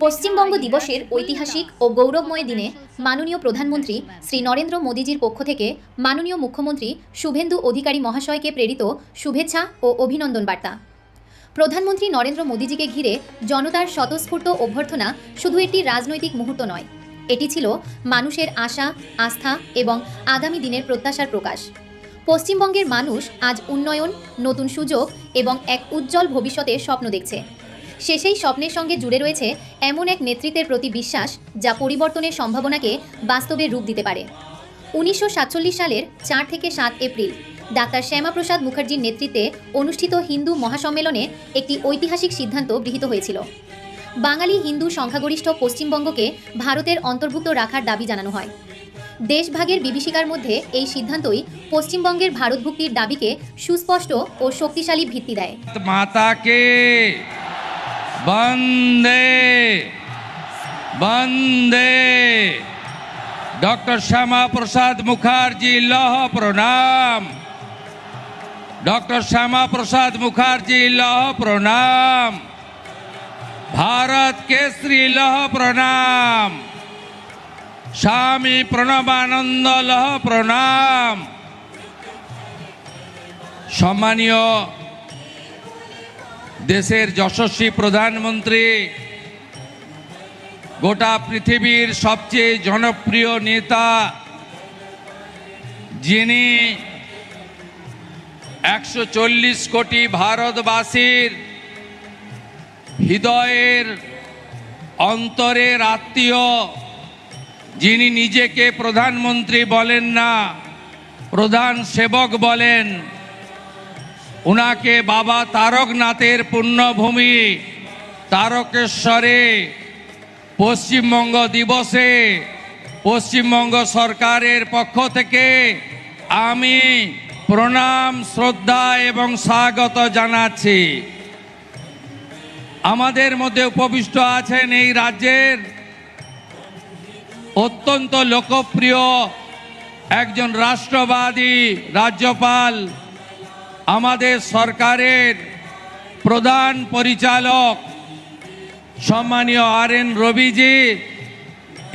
পশ্চিমবঙ্গ দিবসের ঐতিহাসিক ও গৌরবময় দিনে মাননীয় প্রধানমন্ত্রী শ্রী নরেন্দ্র মোদীজির পক্ষ থেকে মাননীয় মুখ্যমন্ত্রী শুভেন্দু অধিকারী মহাশয়কে প্রেরিত শুভেচ্ছা ও অভিনন্দন বার্তা। প্রধানমন্ত্রী নরেন্দ্র মোদীজিকে ঘিরে জনতার স্বতঃস্ফূর্ত অভ্যর্থনা শুধু একটি রাজনৈতিক মুহূর্ত নয়, এটি ছিল মানুষের আশা, আস্থা এবং আগামী দিনের প্রত্যাশার প্রকাশ। পশ্চিমবঙ্গের মানুষ আজ উন্নয়ন, নতুন সুযোগ এবং এক উজ্জ্বল ভবিষ্যতের স্বপ্ন দেখছে। সেই স্বপ্নের সঙ্গে জুড়ে রয়েছে এমন এক নেতৃত্বের প্রতি বিশ্বাস যা পরিবর্তনের সম্ভাবনাকে বাস্তবে রূপ দিতে পারে। 1947 সালের 4 থেকে 7 এপ্রিল ডাক্তার শ্যামাপ্রসাদ মুখার্জির নেতৃত্বে অনুষ্ঠিত হিন্দু মহাসম্মেলনে একটি ঐতিহাসিক সিদ্ধান্ত গৃহীত হয়েছিল। বাঙালি হিন্দু সংখ্যাগরিষ্ঠ পশ্চিমবঙ্গকে ভারতের অন্তর্ভুক্ত রাখার দাবি জানানো হয়। দেশভাগের বিভীষিকার মধ্যে এই সিদ্ধান্তই পশ্চিমবঙ্গের ভারতভুক্তির দাবিকে সুস্পষ্ট ও শক্তিশালী ভিত্তি দেয়। মাতাকে বন্দে বন্দে। ডক্টর শ্যামাপ্রসাদ মুখার্জি লহ প্রণাম। ডক্টর শ্যামাপ্রসাদ মুখার্জি লহ প্রণাম। भारत केसरी लह प्रणाम। स्वामी प्रणबानंद लह प्रणाम। सम्मानीय देशेर यशस्वी प्रधानमंत्री, गोटा पृथिवीर सबचेये जनप्रिय नेता, जिनी 140 कोटी भारतवासीर हृदयेर अंतरेर आत्मीय, जिनी निजेके प्रधानमंत्री बोलेन ना, प्रधान सेवक बोलेन, उनाके बाबा तारकनाथेर पुण्यभूमि तारकेश्वरे पश्चिमबंग दिवसे पश्चिमबंग सरकारेर पक्ष थेके आमी प्रणाम, श्रद्धा एवं स्वागत जानाচ্ছি। আমাদের মধ্যে উপবিষ্ট আছেন এই রাজ্যের অত্যন্ত লোকপ্রিয় একজন রাষ্ট্রবাদী রাজ্যপাল, আমাদের সরকারের প্রধান পরিচালক সম্মানীয় RN রবিজি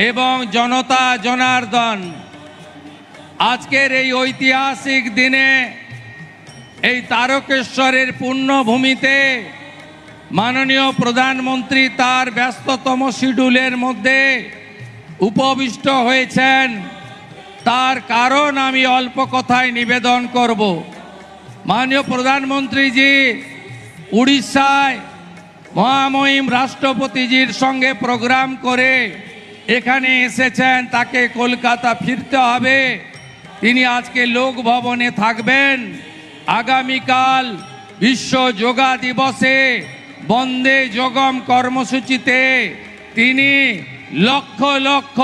এবং জনতা জনার্দন। আজকের এই ঐতিহাসিক দিনে এই তারকেশ্বরের পুণ্যভূমিতে माननीय प्रधानमंत्री तार व्यस्ततम शिड्यूलेर मध्य उपविष्ट हয়েছেন। तार कारण आमी अल्प कथाय निवेदन करब। माननीय प्रधानमंत्री जी उड़ीसाय महामहिम राष्ट्रपतिजिर संगे प्रोग्राम करे एखाने एसेছেন। ताके कलकाता फिरते हबे। तिनी आजके लोक भवने थाकबेन। आगामीकाल विश्व योगा दिवसे बंदे जोगम कर्मसूचीते तिनी लक्ष लक्ष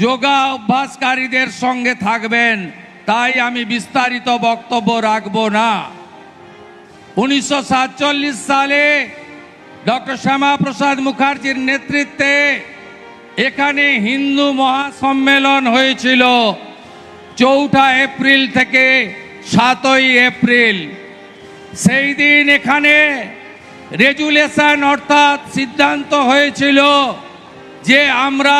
योगा अभ्यासकारीदेर संगे थाकबेन। ताई आमी विस्तारित बक्तव्य राखबो ना। 1947 साले डॉक्टर श्यामाप्रसाद मुखार्जीर नेतृत्वे एखाने हिंदू महासम्मेलन हयेछिल 4 एप्रिल थेके 7 एप्रिल। सेई दिन एखाने रेजुलेशन अर्थात सिद्धांत हয়েছিল যে আমরা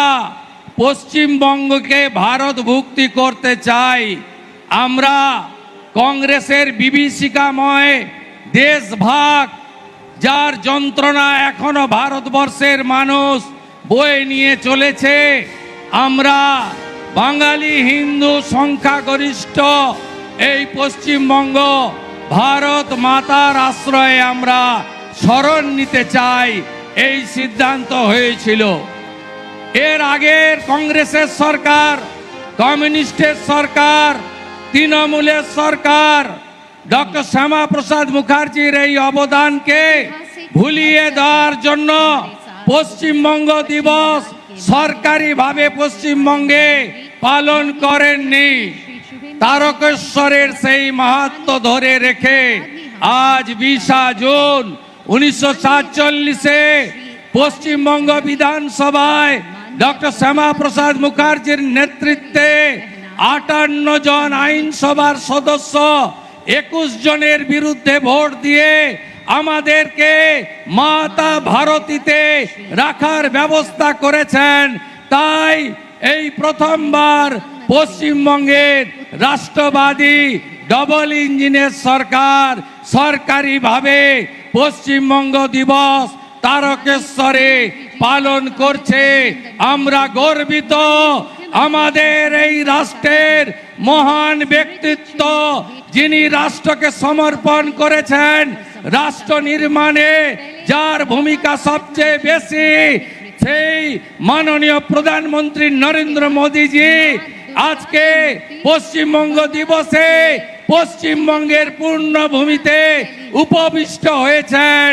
পশ্চিমবঙ্গকে ভারতভুক্তি করতে চাই। আমরা কংগ্রেসের বিভীষিকাময় দেশভাগ, যার যন্ত্রণা এখনো ভারতবর্ষের মানুষ বয়ে নিয়ে চলেছে, আমরা বাঙালি হিন্দু সংখ্যাগরিষ্ঠ এই পশ্চিমবঙ্গ ভারত মাতার আশ্রয়ে আমরা শরণ নিতে চাই, এই সিদ্ধান্ত হয়েছিল। এর আগের কংগ্রেসের সরকার, কমিউনিস্টের সরকার, তৃণমূলের সরকার ডক্টর শ্যামাপ্রসাদ মুখার্জির এই অবদানকে ভুলিয়ে দেওয়ার জন্য পশ্চিমবঙ্গ দিবস সরকারিভাবে পশ্চিমবঙ্গে পালন করেননি। তারকেশ্বরের সেই মাহাত্ম্য ধরে রেখে आज 20 जून 1947 পশ্চিমবঙ্গ বিধানসভায় ডক্টর শ্যামাপ্রসাদ মুখার্জির নেতৃত্বে 58 জন আইনসভার সদস্য 21 জনের বিরুদ্ধে ভোট দিয়ে আমাদেরকে মাতা ভারতীতে রাখার ব্যবস্থা করেছেন। তাই এই প্রথমবার পশ্চিমবঙ্গের রাষ্ট্রবাদী ডবল ইঞ্জিনের সরকার সরকারিভাবে পশ্চিমবঙ্গ দিবস তারকেশ্বরে পালন করছে। আমরা গর্বিত। আমাদের এই রাষ্ট্রের মহান ব্যক্তিত্ব, যিনি রাষ্ট্রকে সমর্পণ করেছেন, রাষ্ট্র নির্মাণে যার ভূমিকা সবচেয়ে বেশি, সেই মাননীয় প্রধানমন্ত্রী নরেন্দ্র মোদীজি আজকে পশ্চিমবঙ্গ দিবসে পশ্চিমবঙ্গের পূর্ণভূমিতে উপবিষ্ট হয়েছেন।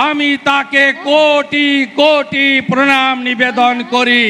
আমি তাকে কোটি কোটি প্রণাম নিবেদন করি।